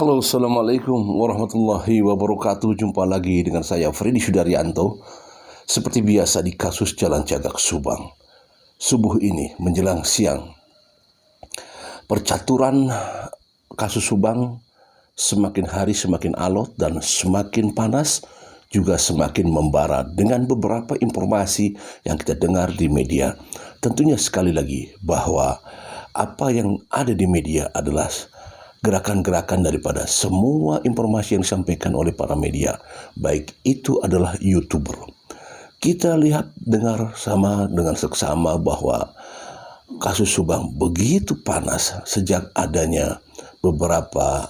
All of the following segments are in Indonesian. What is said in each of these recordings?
Halo, Assalamualaikum warahmatullahi wabarakatuh. Jumpa lagi dengan saya, Freddy Sudaryanto. Seperti biasa di kasus Jalan Cagak Subang. Subuh ini menjelang siang, percaturan kasus Subang semakin hari semakin alot dan semakin panas, juga semakin membara dengan beberapa informasi yang kita dengar di media. Tentunya sekali lagi bahwa apa yang ada di media adalah gerakan-gerakan daripada semua informasi yang disampaikan oleh para media, baik itu adalah YouTuber. Kita lihat, dengar sama dengan seksama bahwa kasus Subang begitu panas sejak adanya beberapa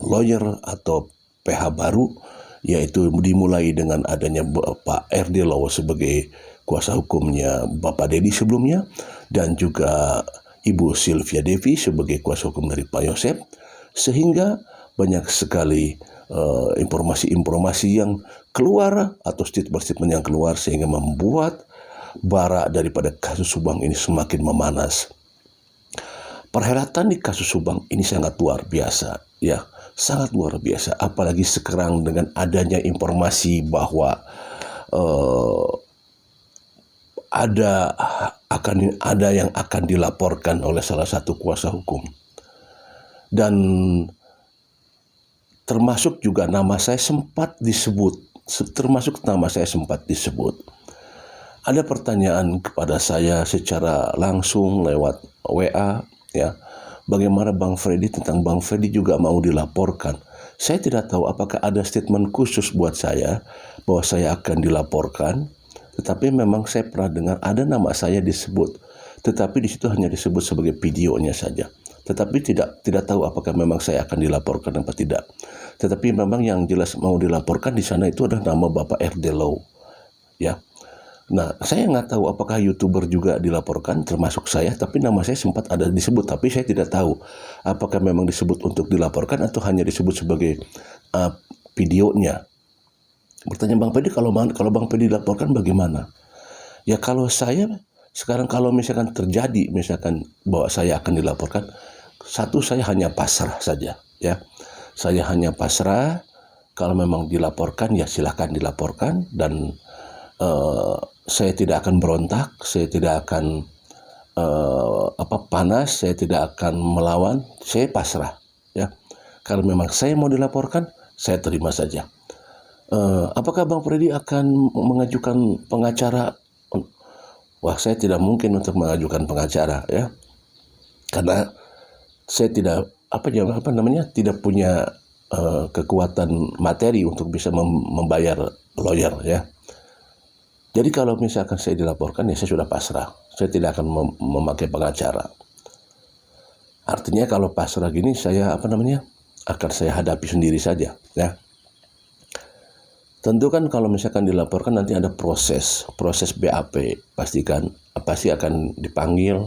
lawyer atau PH baru, yaitu dimulai dengan adanya Pak RD Law sebagai kuasa hukumnya Bapak Dedi sebelumnya, dan juga Ibu Sylvia Devi sebagai kuasa hukum dari Pak Yosep, sehingga banyak sekali informasi-informasi yang keluar atau statement-statement yang keluar sehingga membuat bara daripada kasus Subang ini semakin memanas. Perhelatan di kasus Subang ini sangat luar biasa, ya, sangat luar biasa. Apalagi sekarang dengan adanya informasi bahwa ada yang akan dilaporkan oleh salah satu kuasa hukum, dan termasuk juga nama saya sempat disebut. Ada pertanyaan kepada saya secara langsung lewat WA, ya, bagaimana Bang Freddy, tentang Bang Freddy juga mau dilaporkan. Saya tidak tahu apakah ada statement khusus buat saya bahwa saya akan dilaporkan. Tetapi memang saya pernah dengar ada nama saya disebut, tetapi di situ hanya disebut sebagai videonya saja. Tetapi tidak tahu apakah memang saya akan dilaporkan atau tidak. Tetapi memang yang jelas mau dilaporkan di sana itu adalah nama Bapak RD Law, ya. Nah, saya nggak tahu apakah YouTuber juga dilaporkan, termasuk saya, tapi nama saya sempat ada disebut, tapi saya tidak tahu apakah memang disebut untuk dilaporkan atau hanya disebut sebagai videonya. Bertanya Bang Pedi, kalau Bang Pedi dilaporkan bagaimana? Ya, kalau saya sekarang kalau misalkan terjadi bahwa saya akan dilaporkan, satu, saya hanya pasrah saja, ya. Saya hanya pasrah. Kalau memang dilaporkan, ya silakan dilaporkan, dan saya tidak akan berontak, saya tidak akan panas, saya tidak akan melawan, saya pasrah, ya. Kalau memang saya mau dilaporkan, saya terima saja. Apakah Bang Freddy akan mengajukan pengacara? Wah, saya tidak mungkin untuk mengajukan pengacara, ya, karena saya tidak tidak punya kekuatan materi untuk bisa membayar lawyer, ya. Jadi kalau misalkan saya dilaporkan, ya saya sudah pasrah, saya tidak akan memakai pengacara. Artinya kalau pasrah gini, saya akan saya hadapi sendiri saja, ya. Tentu kan kalau misalkan dilaporkan nanti ada proses BAP, pasti akan dipanggil,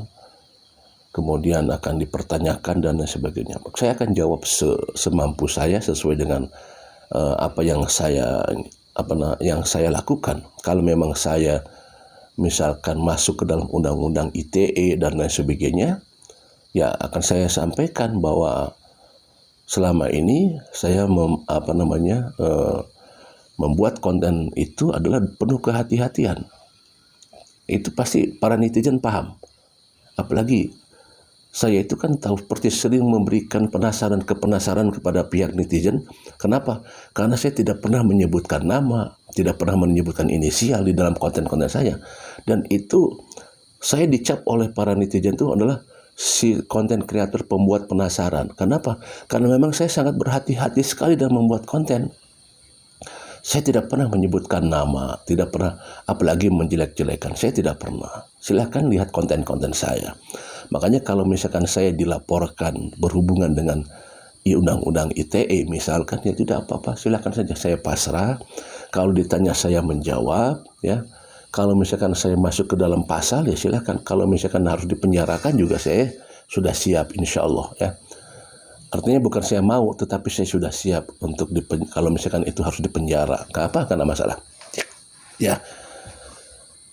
kemudian akan dipertanyakan dan sebagainya. Saya akan jawab semampu saya sesuai dengan apa yang saya lakukan. Kalau memang saya misalkan masuk ke dalam undang-undang ITE dan lain sebagainya, ya akan saya sampaikan bahwa selama ini saya membuat konten itu adalah penuh kehati-hatian. Itu pasti para netizen paham. Apalagi saya itu kan tahu seperti sering memberikan penasaran kepada pihak netizen. Kenapa? Karena saya tidak pernah menyebutkan nama, tidak pernah menyebutkan inisial di dalam konten-konten saya. Dan itu saya dicap oleh para netizen itu adalah si konten kreator pembuat penasaran. Kenapa? Karena memang saya sangat berhati-hati sekali dalam membuat konten. Saya tidak pernah menyebutkan nama, tidak pernah, apalagi menjelek-jelekan. Saya tidak pernah. Silakan lihat konten-konten saya. Makanya kalau misalkan saya dilaporkan berhubungan dengan undang-undang ITE misalkan, ya tidak apa-apa, silakan saja, saya pasrah. Kalau ditanya saya menjawab, ya. Kalau misalkan saya masuk ke dalam pasal, ya silakan. Kalau misalkan harus dipenjarakan juga saya sudah siap, insya Allah, ya. Artinya bukan saya mau, tetapi saya sudah siap untuk kalau misalkan itu harus dipenjara. Karena masalah. Ya,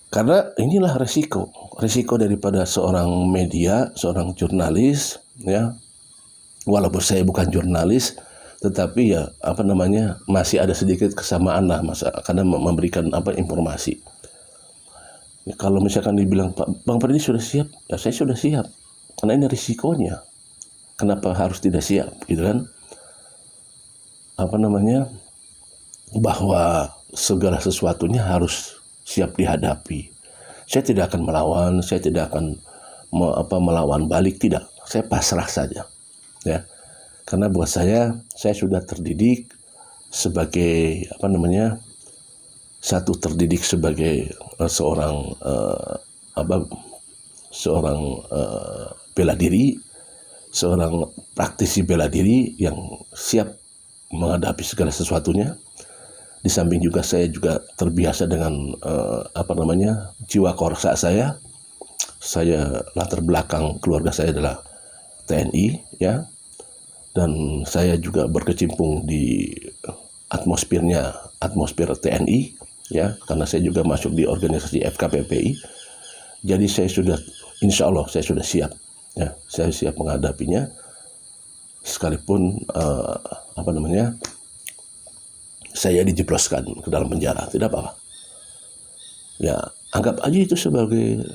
karena inilah resiko daripada seorang media, seorang jurnalis, ya, walaupun saya bukan jurnalis, tetapi ya masih ada sedikit kesamaan lah karena memberikan informasi. Ya, kalau misalkan dibilang Pak Bang Freddy sudah siap, ya saya sudah siap karena ini risikonya. Kenapa harus tidak siap, gitu kan? Bahwa segala sesuatunya harus siap dihadapi. Saya tidak akan melawan, saya tidak akan melawan balik, tidak. Saya pasrah saja, ya. Karena buat saya sudah terdidik sebagai terdidik sebagai seorang bela diri, seorang praktisi bela diri yang siap menghadapi segala sesuatunya. Di samping juga saya juga terbiasa dengan jiwa korsa saya. Saya latar belakang keluarga saya adalah TNI, ya. Dan saya juga berkecimpung di atmosfer TNI, ya, karena saya juga masuk di organisasi FKPPI. Jadi insya Allah saya sudah siap, ya, saya siap menghadapinya, sekalipun saya dijebloskan ke dalam penjara, tidak apa-apa. Ya, anggap aja itu sebagai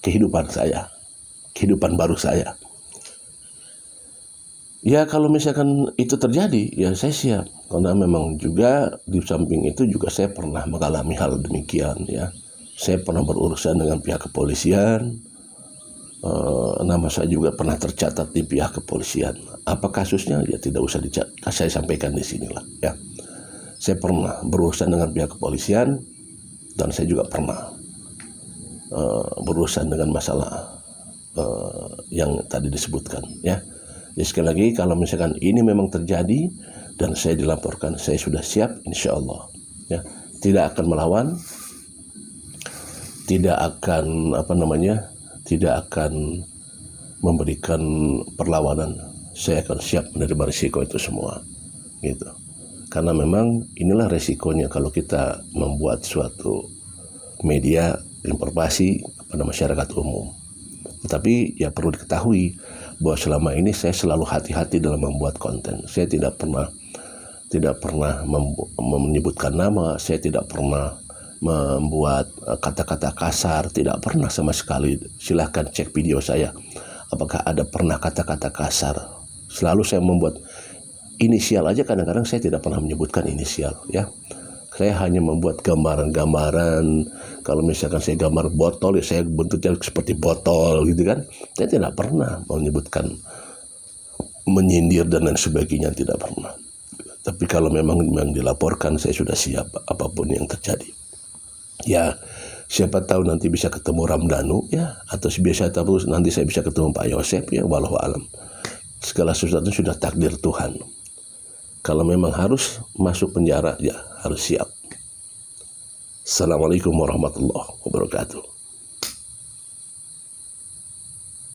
kehidupan saya, kehidupan baru saya. Ya, kalau misalkan itu terjadi, ya saya siap. Karena memang juga di samping itu juga saya pernah mengalami hal demikian, ya. Saya pernah berurusan dengan pihak kepolisian. Nama saya juga pernah tercatat di pihak kepolisian. Apa kasusnya? Ya tidak usah saya sampaikan di sinilah, ya. Saya pernah berurusan dengan pihak kepolisian dan saya juga pernah berurusan dengan masalah yang tadi disebutkan, ya. Jadi sekali lagi, kalau misalkan ini memang terjadi dan saya dilaporkan, saya sudah siap, insya Allah, ya. Tidak akan melawan, tidak akan memberikan perlawanan. Saya akan siap menerima risiko itu semua, gitu. Karena memang inilah resikonya kalau kita membuat suatu media informasi kepada masyarakat umum. Tetapi ya perlu diketahui bahwa selama ini saya selalu hati-hati dalam membuat konten. Saya tidak pernah menyebutkan nama, saya tidak pernah membuat kata-kata kasar, tidak pernah sama sekali. Silahkan cek video saya, apakah ada pernah kata-kata kasar. Selalu saya membuat inisial aja, kadang-kadang saya tidak pernah menyebutkan inisial, ya. Saya hanya membuat gambaran-gambaran. Kalau misalkan saya gambar botol, ya saya bentuknya seperti botol, gitu kan. Saya tidak pernah menyebutkan, menyindir dan lain sebagainya, tidak pernah. Tapi kalau memang dilaporkan, saya sudah siap apapun yang terjadi. Ya, siapa tahu nanti bisa ketemu Ramdhanu, ya, atau biasa tahu nanti saya bisa ketemu Pak Yosep, ya, wallahu alam. Segala sesuatu sudah takdir Tuhan. Kalau memang harus masuk penjara, ya harus siap. Assalamualaikum warahmatullahi wabarakatuh.